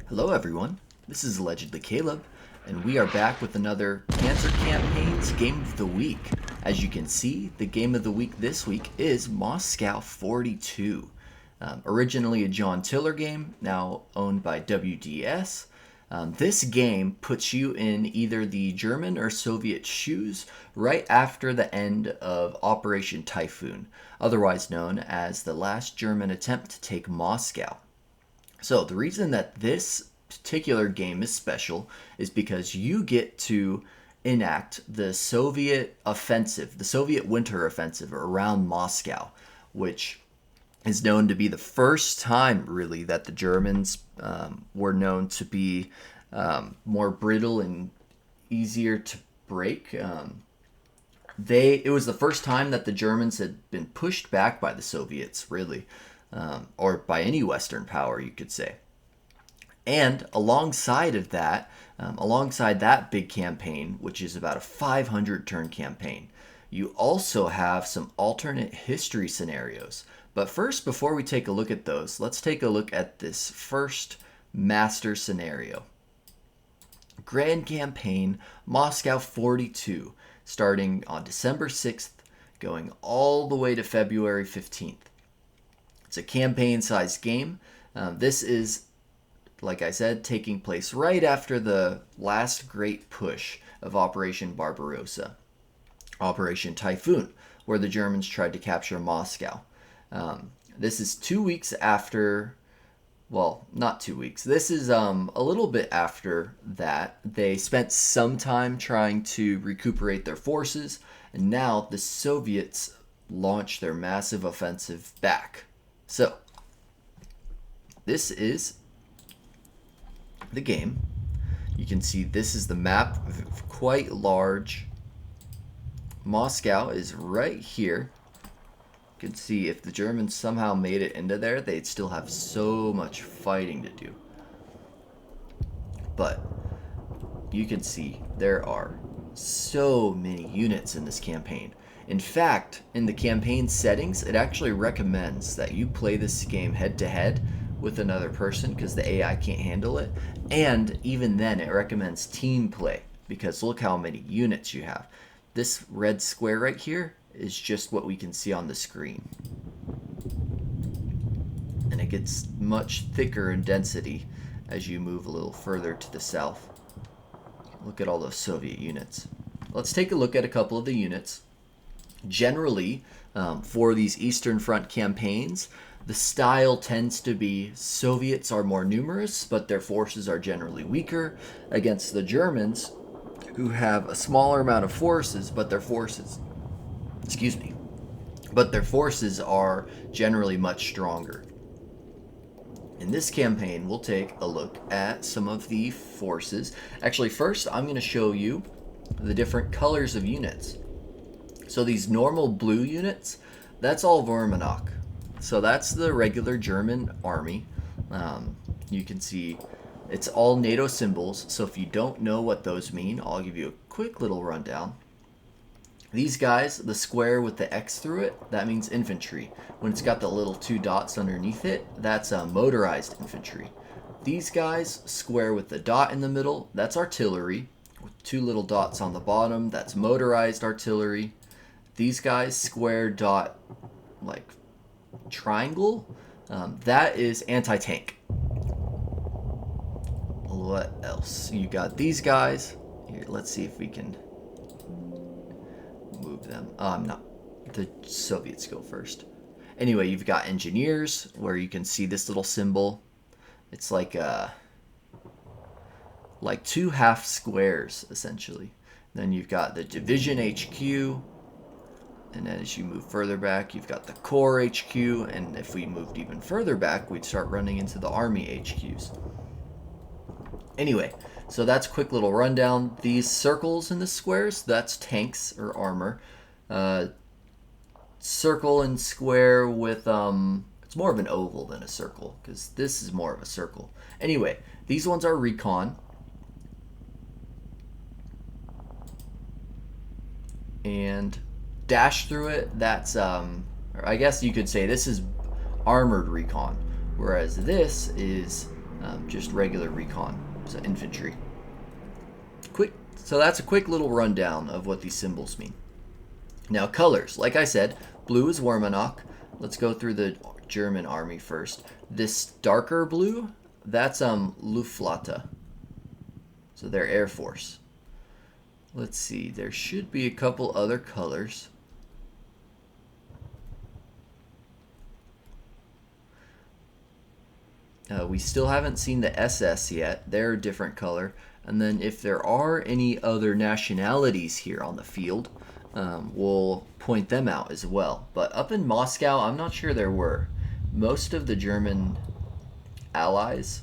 Hello everyone, this is Allegedly Caleb, and we are back with another Panzer Campaigns Game of the Week. As you can see, the Game of the Week this week is Moscow 42. Originally a John Tiller game, now owned by WDS. This game puts you in either the German or Soviet shoes right after the end of Operation Typhoon, otherwise known as the last German attempt to take Moscow. So the reason that this particular game is special is because you get to enact the Soviet offensive, the Soviet winter offensive around Moscow, which is known to be the first time really that the Germans were known to be more brittle and easier to break. It was the first time that the Germans had been pushed back by the Soviets, really. Or by any Western power, you could say. And alongside that big campaign, which is about a 500 turn campaign, you also have some alternate history scenarios. But first, before we take a look at those, let's take a look at this first master scenario. Grand Campaign, Moscow 42, starting on December 6th, going all the way to February 15th. It's a campaign-sized game. This is, like I said, taking place right after the last great push of Operation Barbarossa, Operation Typhoon, where the Germans tried to capture Moscow. This is 2 weeks after, well, not 2 weeks. This is a little bit after that. They spent some time trying to recuperate their forces, and now the Soviets launched their massive offensive back. So, this is the game. You can see this is the map, quite large. Moscow is right here. You can see if the Germans somehow made it into there, they'd still have so much fighting to do. But you can see there are so many units in this campaign. In fact, in the campaign settings, it actually recommends that you play this game head-to-head with another person because the AI can't handle it. And even then, it recommends team play because look how many units you have. This red square right here is just what we can see on the screen. And it gets much thicker in density as you move a little further to the south. Look at all those Soviet units. Let's take a look at a couple of the units. Generally, for these Eastern Front campaigns, the style tends to be Soviets are more numerous, but their forces are generally weaker against the Germans, who have a smaller amount of forces, but their forces are generally much stronger. In this campaign, we'll take a look at some of the forces. Actually, first, I'm going to show you the different colors of units. So these normal blue units, that's all Wehrmacht. So that's the regular German army. You can see it's all NATO symbols. So if you don't know what those mean, I'll give you a quick little rundown. These guys, the square with the X through it, that means infantry. When it's got the little two dots underneath it, that's motorized infantry. These guys, square with the dot in the middle, that's artillery. With two little dots on the bottom, that's motorized artillery. These guys, square dot, like triangle, that is anti-tank. What else? You got these guys. Here, let's see if we can move them. No, the Soviets go first. Anyway, you've got engineers, where you can see this little symbol. It's like two half squares, essentially. Then you've got the division HQ. And then as you move further back, you've got the Corps HQ, and if we moved even further back, we'd start running into the Army HQs. Anyway, so that's a quick little rundown. These circles in the squares, that's tanks or armor. Circle and square with, it's more of an oval than a circle, because this is more of a circle. Anyway, these ones are recon. And dash through it, that's or I guess you could say this is armored recon, whereas this is just regular recon, so infantry. So that's a quick little rundown of what these symbols mean. Now colors, like I said, blue is Wehrmacht. Let's go through the German army first. This darker blue, that's Luftwaffe. So they're Air Force. Let's see, there should be a couple other colors. We still haven't seen the SS yet. They're a different color. And then if there are any other nationalities here on the field, we'll point them out as well. But up in Moscow, I'm not sure there were. Most of the German allies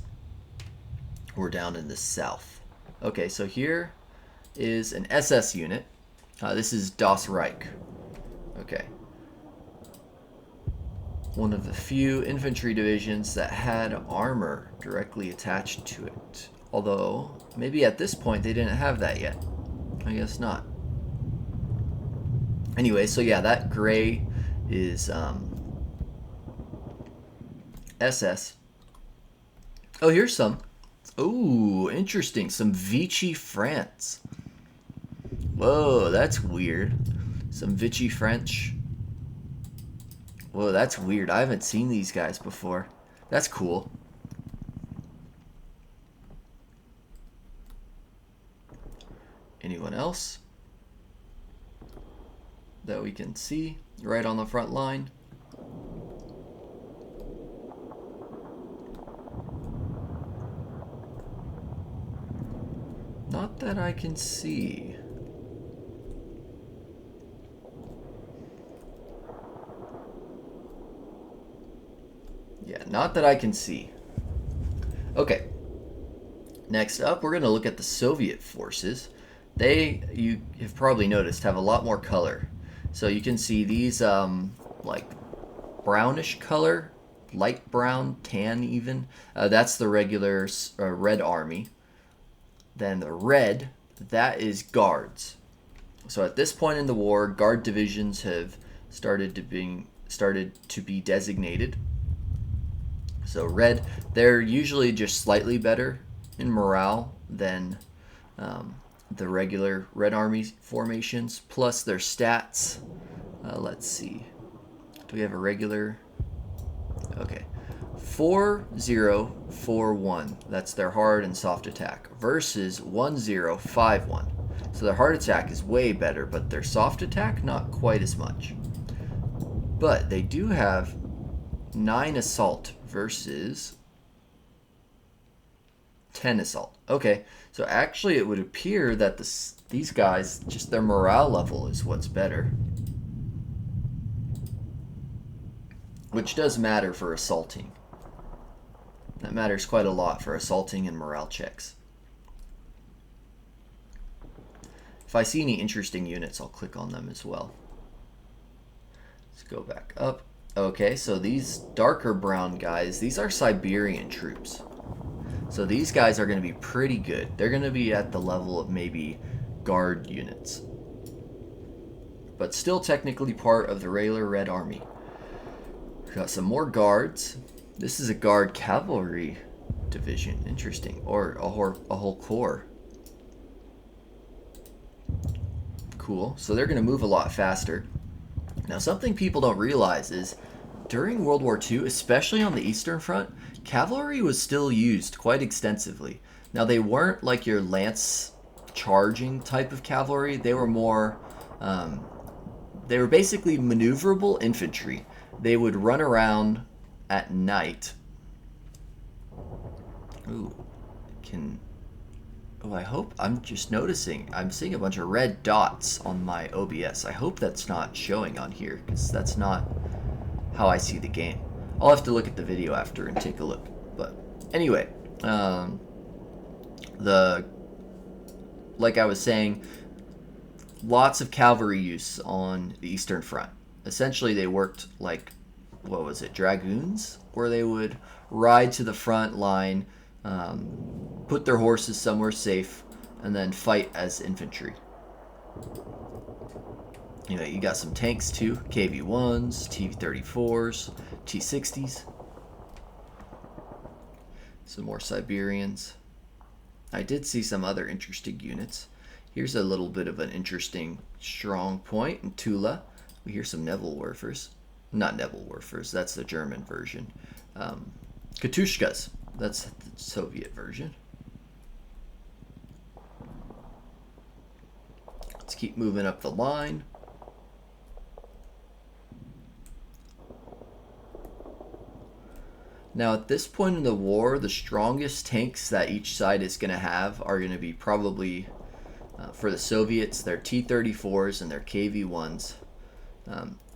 were down in the south. Okay, so here is an SS unit. This is Das Reich. Okay. One of the few infantry divisions that had armor directly attached to it. Although, maybe at this point they didn't have that yet. I guess not. Anyway, so yeah, that gray is SS. Oh, here's some. Ooh, interesting. Some Vichy France. Whoa, that's weird. Some Vichy French. Whoa, that's weird. I haven't seen these guys before. That's cool. Anyone else that we can see right on the front line? Not that I can see. Yeah, not that I can see. Okay. Next up, we're going to look at the Soviet forces. They, you have probably noticed, have a lot more color. So you can see these like brownish color, light brown, tan even. That's the regular Red Army. Then the red, that is Guards. So at this point in the war, Guard divisions have started to be designated. So red, they're usually just slightly better in morale than the regular Red Army formations, plus their stats. Let's see. Do we have a regular? Okay. 4041. That's their hard and soft attack versus 1051. So their hard attack is way better, but their soft attack not quite as much. But they do have 9 assault versus 10 assault. Okay, so actually it would appear that these guys, just their morale level is what's better. Which does matter for assaulting. That matters quite a lot for assaulting and morale checks. If I see any interesting units, I'll click on them as well. Let's go back up. Okay, so these darker brown guys, these are Siberian troops. So these guys are going to be pretty good. They're going to be at the level of maybe Guard units. But still technically part of the regular Red Army. We've got some more Guards. This is a Guard cavalry division. Interesting. Or a whole corps. Cool. So they're going to move a lot faster. Now something people don't realize is during World War II, especially on the Eastern Front, cavalry was still used quite extensively. Now they weren't like your lance charging type of cavalry. They were more, they were basically maneuverable infantry. They would run around at night. Ooh, oh, I hope, I'm just noticing, I'm seeing a bunch of red dots on my OBS. I hope that's not showing on here, because that's not how I see the game. I'll have to look at the video after and take a look. But anyway, like I was saying, lots of cavalry use on the Eastern Front. Essentially, they worked like, what was it, dragoons? Where they would ride to the front line, put their horses somewhere safe, and then fight as infantry. You know, you got some tanks too, KV-1s, T-34s, T-60s. Some more Siberians. I did see some other interesting units. Here's a little bit of an interesting strong point in Tula. We hear some Nebelwerfers. Not Nebelwerfers, that's the German version. Katushkas, that's the Soviet version. Let's keep moving up the line. Now at this point in the war, the strongest tanks that each side is going to have are going to be probably, for the Soviets, their T-34s and their KV-1s.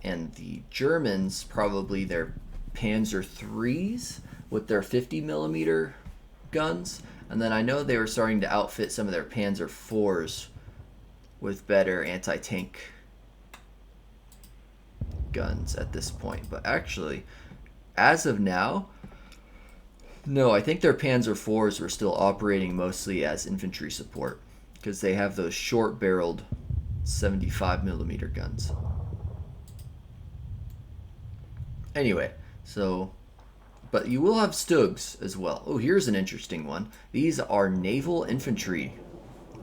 And the Germans, probably their Panzer IIIs with their 50 millimeter guns. And then I know they were starting to outfit some of their Panzer IVs with better anti-tank guns at this point. But actually, as of now, no, I think their Panzer IVs were still operating mostly as infantry support because they have those short-barreled 75 millimeter guns. Anyway, so, but you will have Stugs as well. Oh, here's an interesting one. These are naval infantry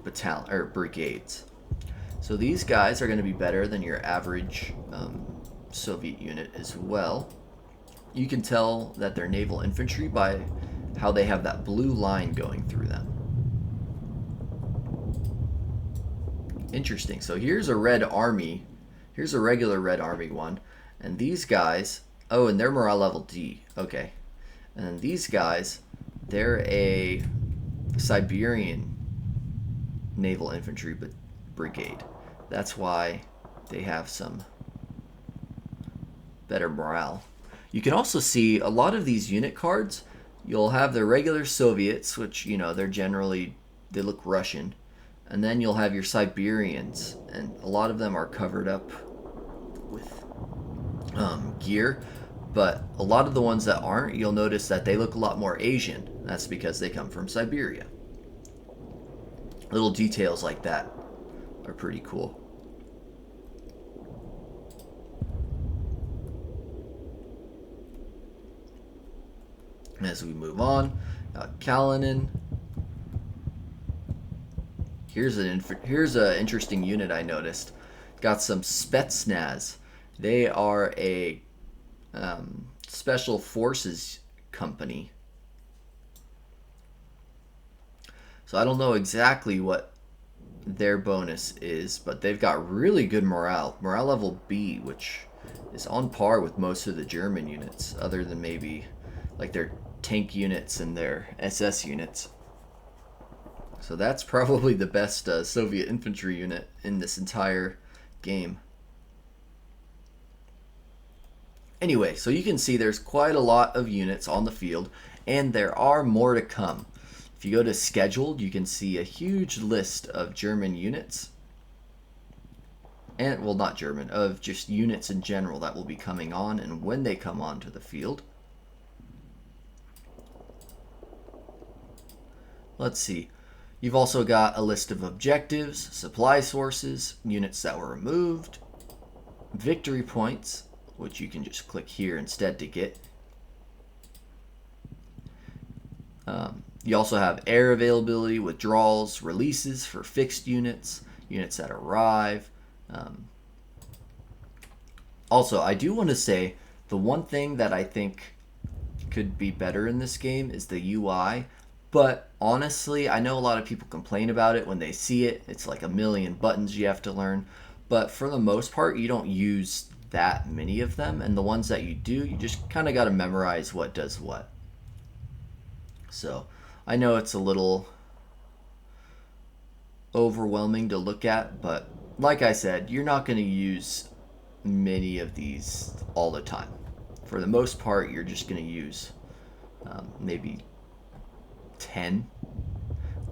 battalion or brigades. So these guys are going to be better than your average Soviet unit as well. You can tell that they're naval infantry by how they have that blue line going through them. Interesting. So here's a Red Army. Here's a regular Red Army one. And these guys, oh, and they're morale level D. Okay. And then these guys, they're a Siberian naval infantry brigade. That's why they have some better morale. You can also see a lot of these unit cards. You'll have the regular Soviets, which, you know, they're generally, they look Russian. And then you'll have your Siberians, and a lot of them are covered up with gear. But a lot of the ones that aren't, you'll notice that they look a lot more Asian. That's because they come from Siberia. Little details like that are pretty cool. As we move on, Kalinin. Here's an interesting unit I noticed. Got some Spetsnaz. They are a special forces company. So I don't know exactly what their bonus is, but they've got really good morale. Morale level B, which is on par with most of the German units, other than maybe like their tank units and their SS units. So that's probably the best Soviet infantry unit in this entire game. Anyway, so you can see there's quite a lot of units on the field, and there are more to come. If you go to scheduled, you can see a huge list of German units. And, well, not German, of just units in general that will be coming on and when they come onto the field. Let's see. You've also got a list of objectives, supply sources, units that were removed, victory points, which you can just click here instead to get. You also have air availability, withdrawals, releases for fixed units, units that arrive. Also, I do want to say the one thing that I think could be better in this game is the UI. But honestly, I know a lot of people complain about it when they see it. It's like a million buttons you have to learn. But for the most part, you don't use that many of them. And the ones that you do, you just kind of got to memorize what does what. So I know it's a little overwhelming to look at. But like I said, you're not going to use many of these all the time. For the most part, you're just going to use maybe 10,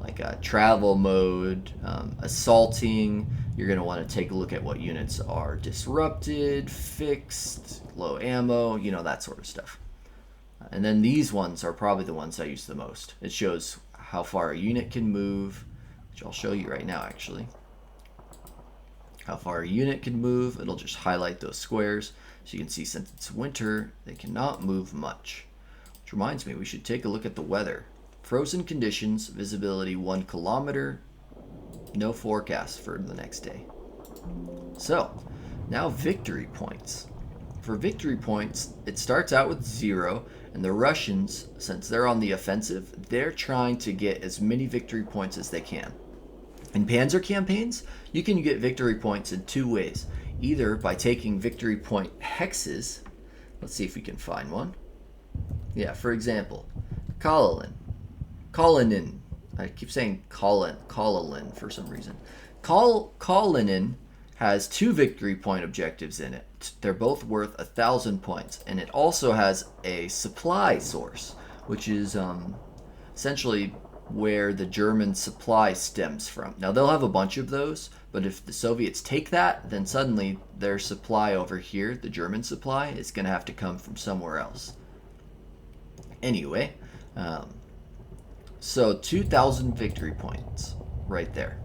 like a travel mode, assaulting. You're going to want to take a look at what units are disrupted, fixed, low ammo, you know, that sort of stuff. And then these ones are probably the ones I use the most. It shows how far a unit can move, which I'll show you right now actually. How far a unit can move, it'll just highlight those squares. So you can see since it's winter, they cannot move much. Which reminds me, we should take a look at the weather. Frozen conditions, visibility 1 kilometer, no forecast for the next day. So, now victory points. For victory points, it starts out with 0, and the Russians, since they're on the offensive, they're trying to get as many victory points as they can. In Panzer campaigns, you can get victory points in 2 ways. Either by taking victory point hexes. Let's see if we can find one. Yeah, for example, Kalinin. I keep saying Kalinin for some reason. Kalinin has 2 victory point objectives in it. They're both worth 1,000 points, and it also has a supply source, which is essentially where the German supply stems from. Now they'll have a bunch of those, but if the Soviets take that, then suddenly their supply over here, the German supply, is going to have to come from somewhere else. Anyway, so 2,000 victory points right there.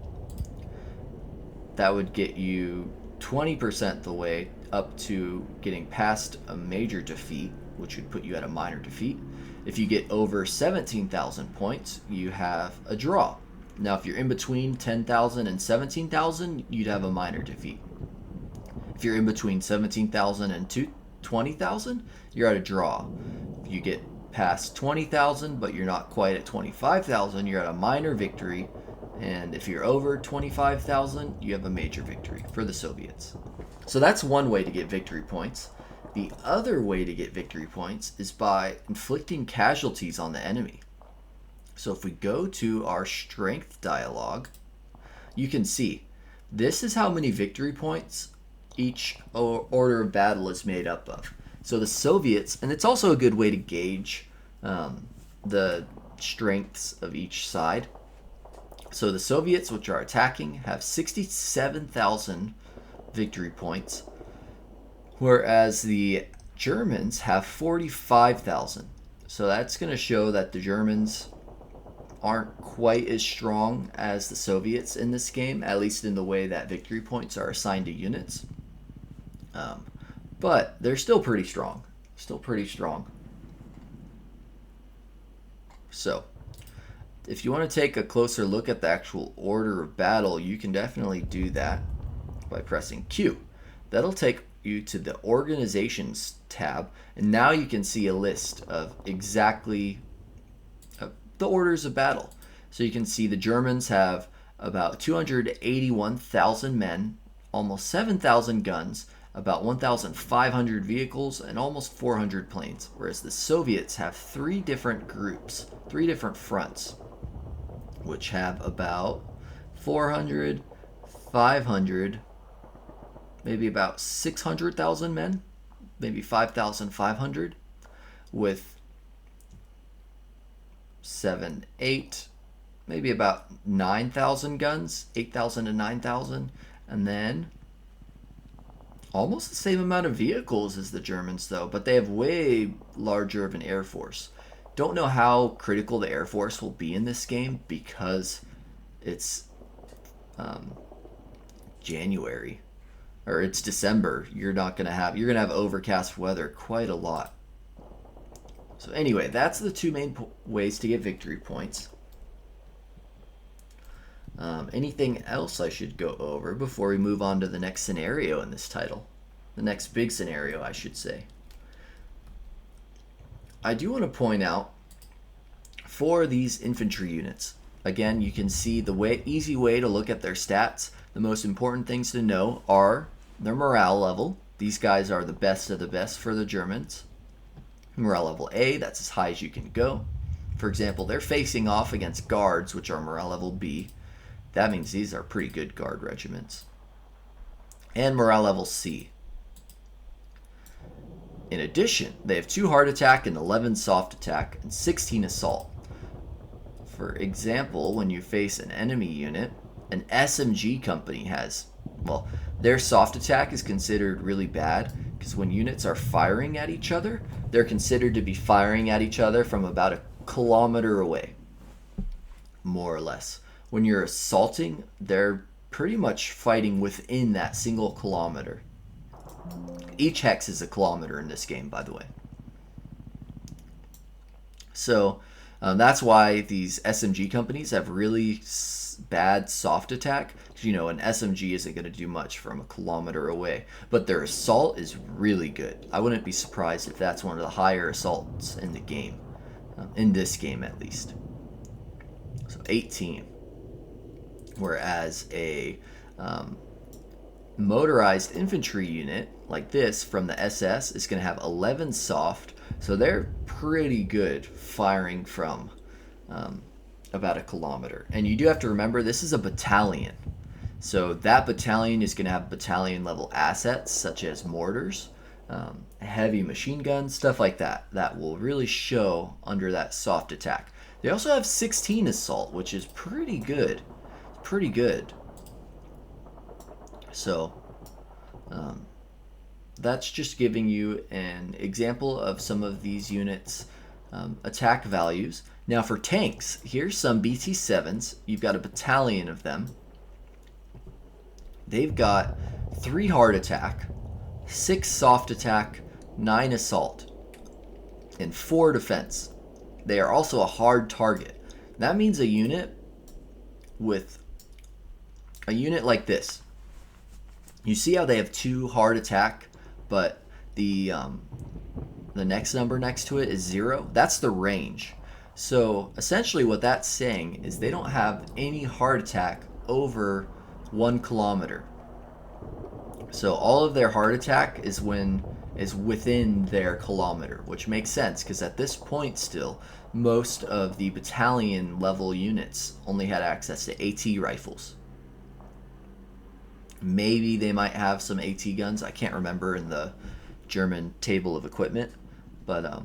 That would get you 20% the way up to getting past a major defeat, which would put you at a minor defeat. If you get over 17,000 points, you have a draw. Now, if you're in between 10,000 and 17,000, you'd have a minor defeat. If you're in between 17,000 and 20,000, you're at a draw. If you get past 20,000, but you're not quite at 25,000, you're at a minor victory. And if you're over 25,000, you have a major victory for the Soviets. So that's one way to get victory points. The other way to get victory points is by inflicting casualties on the enemy. So if we go to our strength dialogue, you can see this is how many victory points each order of battle is made up of. So the Soviets, and it's also a good way to gauge the strengths of each side. So the Soviets, which are attacking, have 67,000 victory points, whereas the Germans have 45,000. So that's going to show that the Germans aren't quite as strong as the Soviets in this game, at least in the way that victory points are assigned to units. But they're still pretty strong. So, if you want to take a closer look at the actual order of battle, you can definitely do that by pressing Q. That'll take you to the Organizations tab, and now you can see a list of exactly the orders of battle. So you can see the Germans have about 281,000 men, almost 7,000 guns, about 1,500 vehicles, and almost 400 planes, whereas the Soviets have 3 different groups, 3 different fronts, which have about 400, 500, maybe about 600,000 men, maybe 5,500, with 7, 8, maybe about 9,000 guns, 8,000 to 9,000, and then almost the same amount of vehicles as the Germans, though, but they have way larger of an air force. Don't know how critical the air force will be in this game because it's January, or it's December. You're gonna have overcast weather quite a lot. So anyway, that's the 2 main ways to get victory points. Anything else I should go over before we move on to the next scenario in this title? The next big scenario, I should say. I do want to point out, for these infantry units, again, you can see the easy way to look at their stats. The most important things to know are their morale level. These guys are the best of the best for the Germans. Morale level A, that's as high as you can go. For example, they're facing off against guards, which are morale level B. That means these are pretty good guard regiments. And morale level C. In addition, they have 2 hard attack and 11 soft attack and 16 assault. For example, when you face an enemy unit, an SMG company has, well, their soft attack is considered really bad because when units are firing at each other, they're considered to be firing at each other from about a kilometer away, more or less. When you're assaulting, they're pretty much fighting within that single kilometer. Each hex is a kilometer in this game, by the way. So that's why these SMG companies have really bad soft attack. You know, an SMG isn't going to do much from a kilometer away, but their assault is really good. I wouldn't be surprised if that's one of the higher assaults in the game, in this game at least. So 18. Whereas a motorized infantry unit like this from the SS is going to have 11 soft, so they're pretty good firing from about a kilometer. And you do have to remember this is a battalion, so that battalion is going to have battalion level assets such as mortars, heavy machine guns, stuff like that, that will really show under that soft attack. They also have 16 assault, which is pretty good. Pretty good. So that's just giving you an example of some of these units' attack values. Now for tanks, here's some BT-7s. You've got a battalion of them. They've got 3 hard attack, 6 soft attack, 9 assault, and 4 defense. They are also a hard target. That means a unit like this. You see how they have 2 hard attack, but the next number next to it is 0? That's the range. So essentially what that's saying is they don't have any hard attack over 1 kilometer. So all of their hard attack is within their kilometer, which makes sense because at this point still most of the battalion level units only had access to AT rifles. Maybe they might have some AT guns. I can't remember in the German table of equipment, but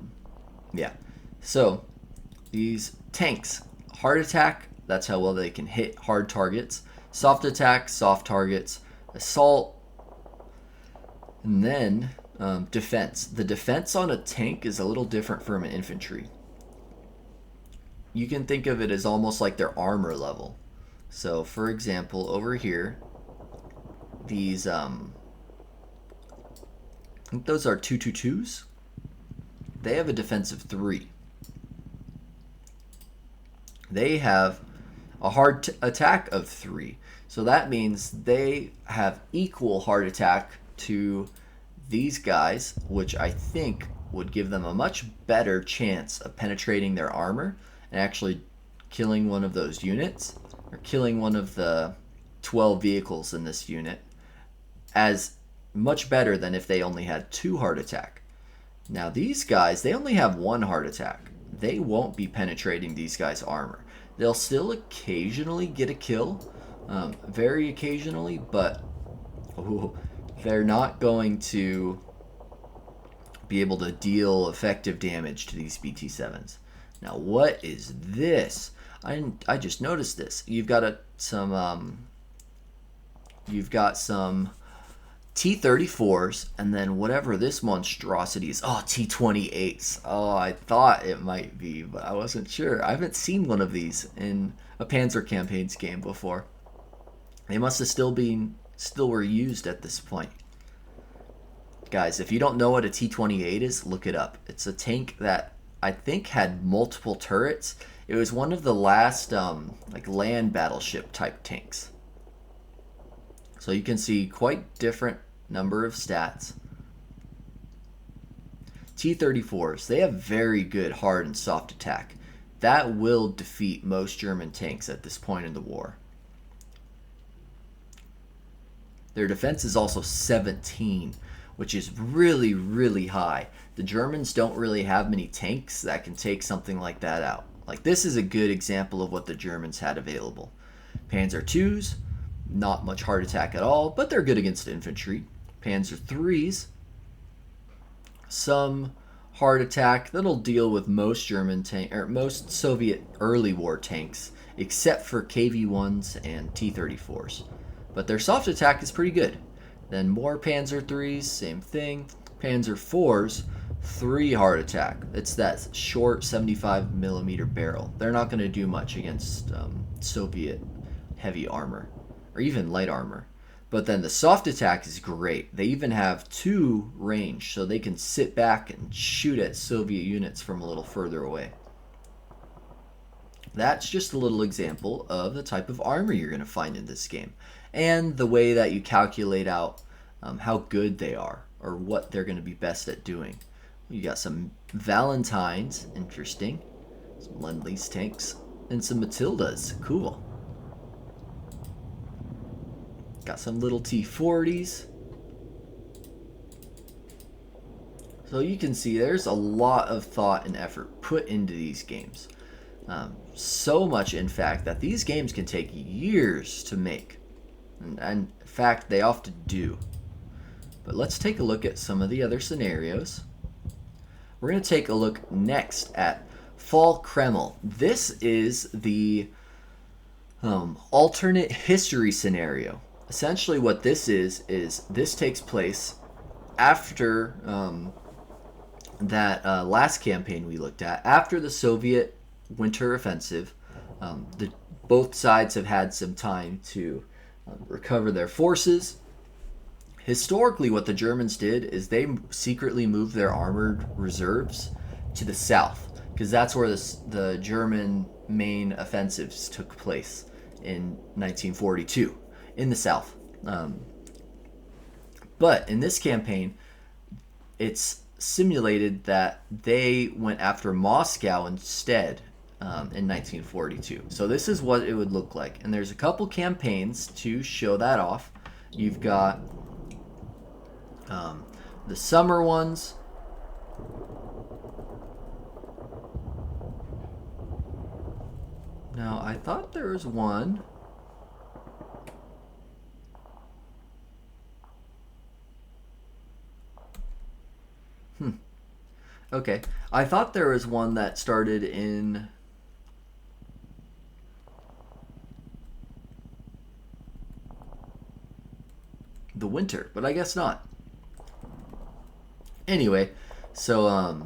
yeah. So these tanks, hard attack, that's how well they can hit hard targets. Soft attack, soft targets. Assault, and then defense. The defense on a tank is a little different from an infantry. You can think of it as almost like their armor level. So for example, over here, these I think those are 222s. They have a defense of 3. They have a hard attack of 3. So that means they have equal hard attack to these guys, which I think would give them a much better chance of penetrating their armor and actually killing one of those units, or killing one of the 12 vehicles in this unit, as much better than if they only had 2 hard attack. Now these guys, they only have 1 hard attack. They won't be penetrating these guys' armor. They'll still occasionally get a kill, very occasionally, but they're not going to be able to deal effective damage to these BT-7s. Now what is this? I just noticed this. You've got some T-34s, and then whatever this monstrosity is. Oh, T-28s. Oh, I thought it might be, but I wasn't sure. I haven't seen one of these in a Panzer Campaigns game before. They must have still were used at this point. Guys, if you don't know what a T-28 is, look it up. It's a tank that I think had multiple turrets. It was one of the last like land battleship type tanks. So you can see quite different number of stats. T-34s, they have very good hard and soft attack. That will defeat most German tanks at this point in the war. Their defense is also 17, which is really, really high. The Germans don't really have many tanks that can take something like that out. Like, this is a good example of what the Germans had available. Panzer IIs, not much hard attack at all, but they're good against infantry. Panzer IIIs, some hard attack that'll deal with most most Soviet early war tanks, except for KV-1s and T-34s. But their soft attack is pretty good. Then more Panzer IIIs, same thing. Panzer IVs, 3 hard attack. It's that short 75mm barrel. They're not going to do much against Soviet heavy armor, or even light armor. But then the soft attack is great. They even have 2 range, so they can sit back and shoot at Soviet units from a little further away. That's just a little example of the type of armor you're going to find in this game, and the way that you calculate out how good they are, or what they're going to be best at doing. You got some Valentines, interesting, some Lend-Lease tanks, and some Matildas, cool. Got some little T-40s. So you can see there's a lot of thought and effort put into these games. So much, in fact, that these games can take years to make. And in fact, they often do. But let's take a look at some of the other scenarios. We're going to take a look next at Fall Kreml. This is the alternate history scenario. Essentially what this is this takes place after that last campaign we looked at, after the Soviet winter offensive. Both sides have had some time to recover their forces. Historically, what the Germans did is they secretly moved their armored reserves to the south, because that's where the German main offensives took place in 1942, in the south. But in this campaign, it's simulated that they went after Moscow instead in 1942. So this is what it would look like. And there's a couple campaigns to show that off. You've got the summer ones. Now, I thought there was one. Okay. I thought there was one that started in the winter, but I guess not. Anyway, so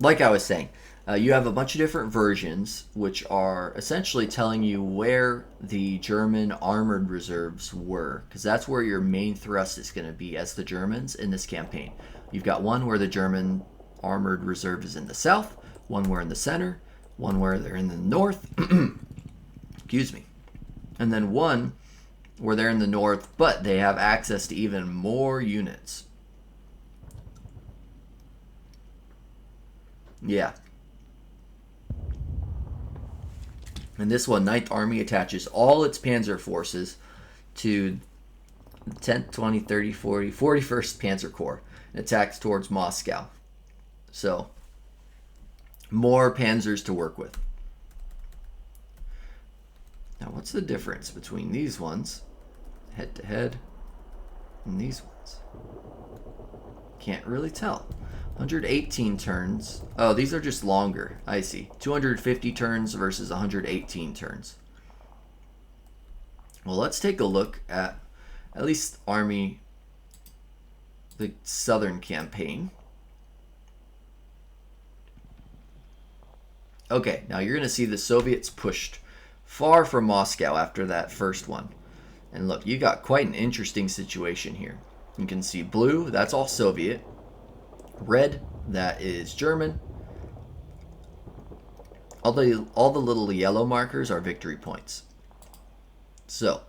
like I was saying, you have a bunch of different versions which are essentially telling you where the German armored reserves were, because that's where your main thrust is going to be as the Germans in this campaign. You've got one where the German armored reserve is in the south, one where in the center, one where they're in the north, excuse me, and then one where they're in the north, but they have access to even more units. Yeah. And this one, 9th Army attaches all its panzer forces to 10th, 20th, 30th, 40th, 41st Panzer Corps and attacks towards Moscow. So, more panzers to work with. Now, what's the difference between these ones, head to head, and these ones? Can't really tell. 118 turns. Oh, these are just longer. I see. 250 turns versus 118 turns. Well, let's take a look at least Army, the Southern Campaign. Okay, now you're going to see the Soviets pushed far from Moscow after that first one. And look, you got quite an interesting situation here. You can see blue, that's all Soviet. Red, that is German. All the little yellow markers are victory points. So,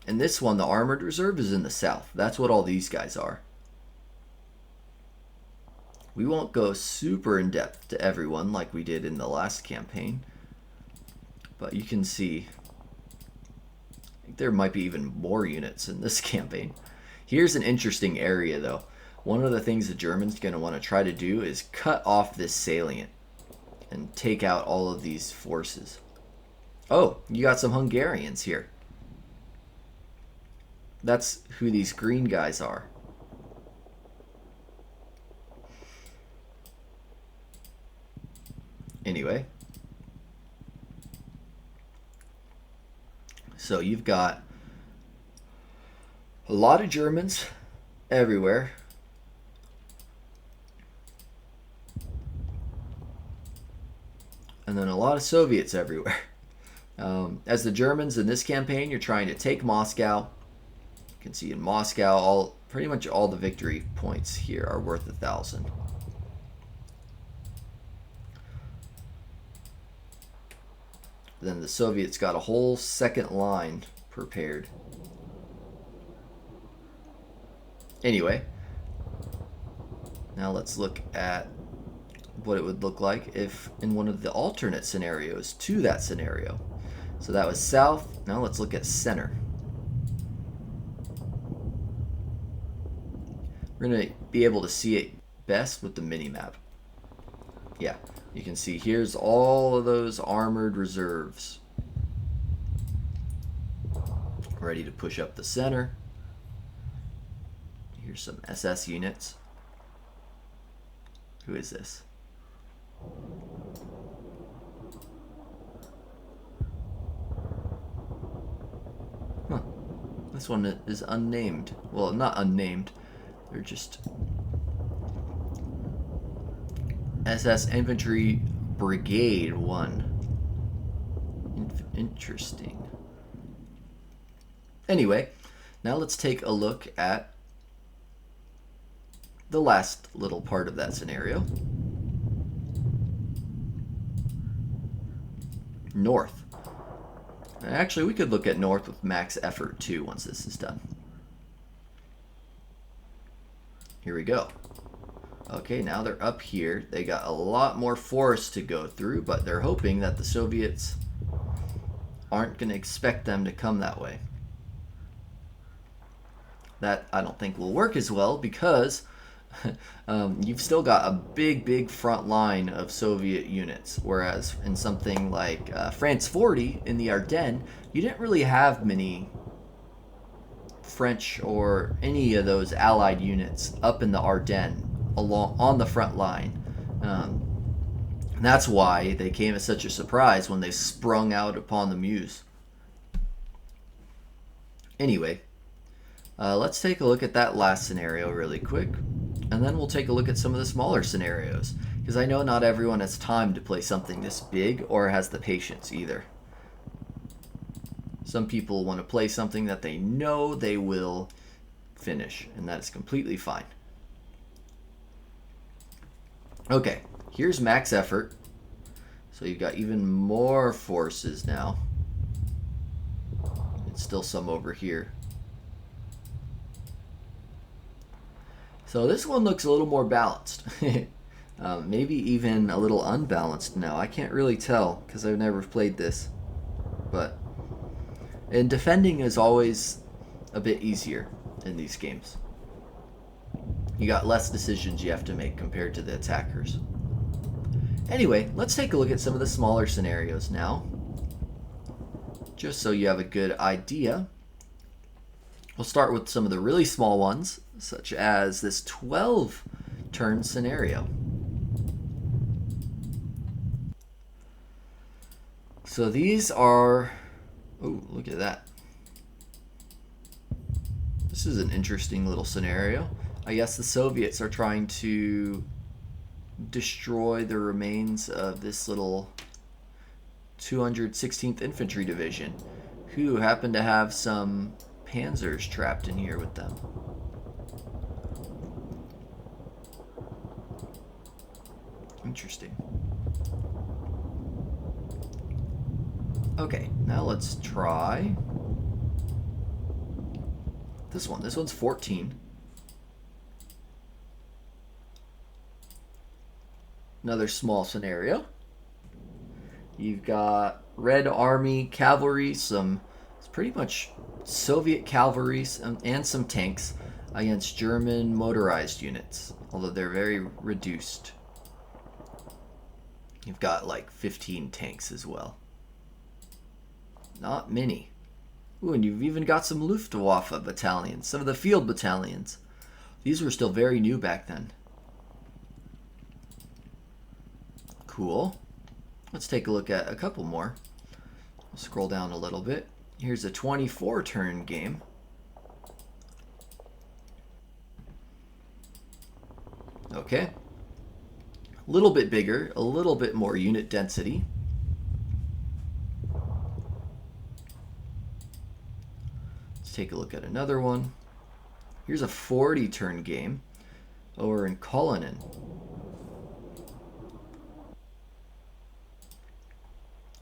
in this one, the armored reserve is in the south. That's what all these guys are. We won't go super in depth to everyone like we did in the last campaign, but you can see there might be even more units in this campaign. Here's an interesting area though. One of the things the Germans are going to want to try to do is cut off this salient and take out all of these forces. Oh, you got some Hungarians here. That's who these green guys are. Anyway, so you've got a lot of Germans everywhere. And then a lot of Soviets everywhere. As the Germans in this campaign, you're trying to take Moscow. You can see in Moscow, pretty much all the victory points here are worth 1,000. Then the Soviets got a whole second line prepared. Anyway, now let's look at what it would look like if in one of the alternate scenarios to that scenario. So that was south. Now let's look at center. We're going to be able to see it best with the mini-map. Yeah, you can see here's all of those armored reserves ready to push up the center. Here's some SS units. Who is this? Huh. This one is unnamed. Well, not unnamed. They're just SS Infantry Brigade 1. Interesting. Anyway, now let's take a look at the last little part of that scenario. North. Actually, we could look at north with max effort too once this is done. Here we go. Okay, now they're up here. They got a lot more forest to go through, but they're hoping that the Soviets aren't going to expect them to come that way. That I don't think will work as well because you've still got a big front line of Soviet units, whereas in something like France 40 in the Ardennes, you didn't really have many French or any of those Allied units up in the Ardennes along on the front line. That's why they came as such a surprise when they sprung out upon the Meuse. Anyway, let's take a look at that last scenario really quick, and then we'll take a look at some of the smaller scenarios, because I know not everyone has time to play something this big or has the patience either. Some people want to play something that they know they will finish, and that is completely fine. Okay, here's max effort. So you've got even more forces now. It's still some over here. So this one looks a little more balanced. Maybe even a little unbalanced now. I can't really tell because I've never played this. And defending is always a bit easier in these games. You got less decisions you have to make compared to the attackers. Anyway, let's take a look at some of the smaller scenarios now, just so you have a good idea. We'll start with some of the really small ones, such as this 12-turn scenario. So these are... Oh, look at that. This is an interesting little scenario. I guess the Soviets are trying to destroy the remains of this little 216th Infantry Division, who happen to have some panzers trapped in here with them. Interesting. Okay, now let's try this one. This one's 14. Another small scenario. You've got Red Army cavalry, it's pretty much Soviet cavalry and some tanks against German motorized units, although they're very reduced. You've got like 15 tanks as well. Not many. Ooh, and you've even got some Luftwaffe battalions, some of the field battalions. These were still very new back then. Cool. Let's take a look at a couple more. I'll scroll down a little bit. Here's a 24-turn game. Okay. A little bit bigger, a little bit more unit density. Let's take a look at another one. Here's a 40-turn game over in Cullinan.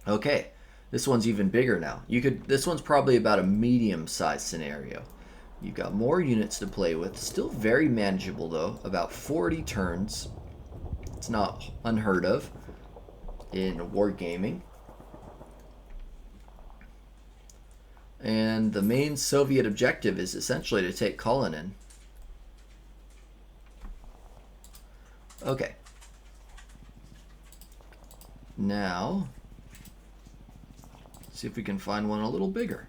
Okay, This one's even bigger now. This one's probably about a medium-sized scenario. You've got more units to play with. Still very manageable though. About 40 turns. It's not unheard of in wargaming. And the main Soviet objective is essentially to take Kalinin. Okay. Now, see if we can find one a little bigger.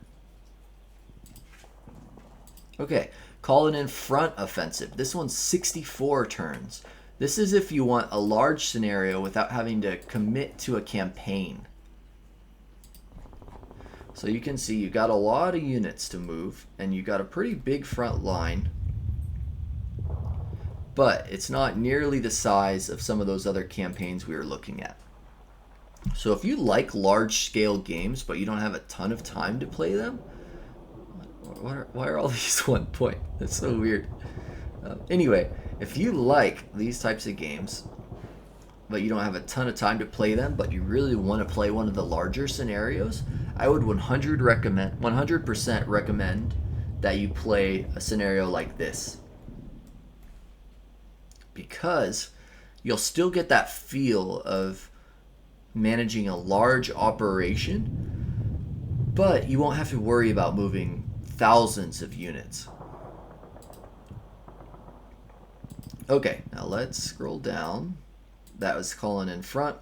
Okay, Kalinin front offensive. This one's 64 turns. This is if you want a large scenario without having to commit to a campaign. So you can see you got a lot of units to move, and you got a pretty big front line. But it's not nearly the size of some of those other campaigns we were looking at. So if you like large-scale games, but you don't have a ton of time to play them, why are all these 1 point? That's so weird. Anyway, if you like these types of games, but you don't have a ton of time to play them, but you really want to play one of the larger scenarios, I would 100% recommend that you play a scenario like this. Because you'll still get that feel of managing a large operation, but you won't have to worry about moving thousands of units. Okay, now let's scroll down. That was Kalinin front.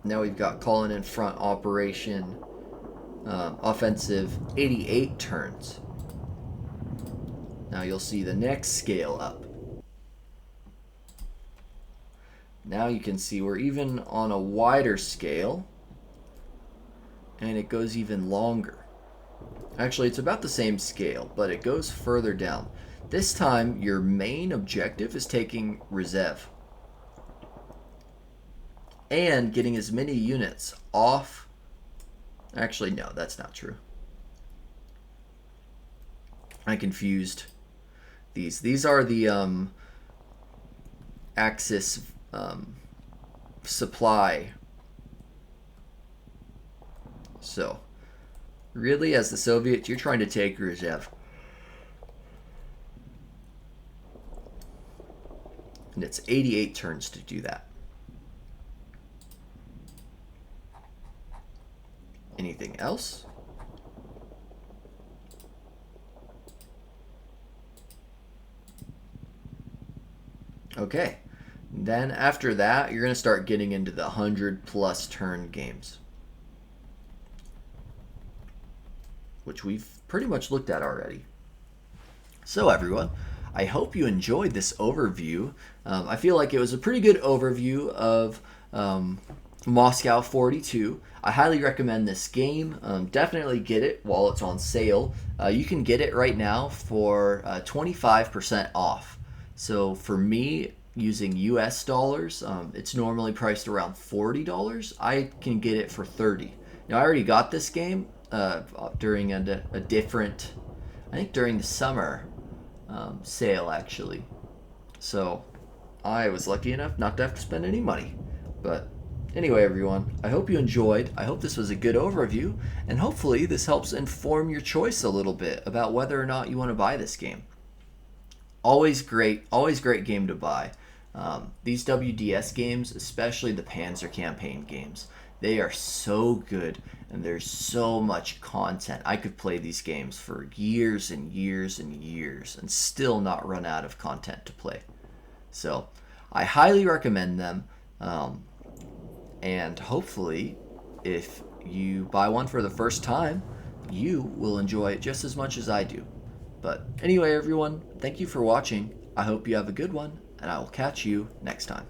Now we've got Kalinin front operation offensive 88 turns. Now you'll see the next scale up. Now you can see we're even on a wider scale, and it goes even longer. Actually, it's about the same scale, but it goes further down. This time, your main objective is taking Rizev and getting as many units off. Actually, no, that's not true. I confused these. These are the Axis supply. So, really, as the Soviets, you're trying to take Rizev. And it's 88 turns to do that. Anything else? Okay. Then after that, you're going to start getting into the 100+ turn games, which we've pretty much looked at already. So everyone, I hope you enjoyed this overview. I feel like it was a pretty good overview of Moscow 42. I highly recommend this game. Definitely get it while it's on sale. You can get it right now for 25% off. So for me, using US dollars, it's normally priced around $40. I can get it for $30. Now I already got this game during a different, I think during the summer sale actually. So I was lucky enough not to have to spend any money. But anyway, everyone, I hope you enjoyed. I hope this was a good overview, and hopefully this helps inform your choice a little bit about whether or not you want to buy this game. Always great game to buy. These WDS games, especially the Panzer Campaign games, they are so good, and there's so much content. I could play these games for years and years and years and still not run out of content to play. So I highly recommend them, and hopefully if you buy one for the first time, you will enjoy it just as much as I do. But anyway, everyone, thank you for watching. I hope you have a good one, and I will catch you next time.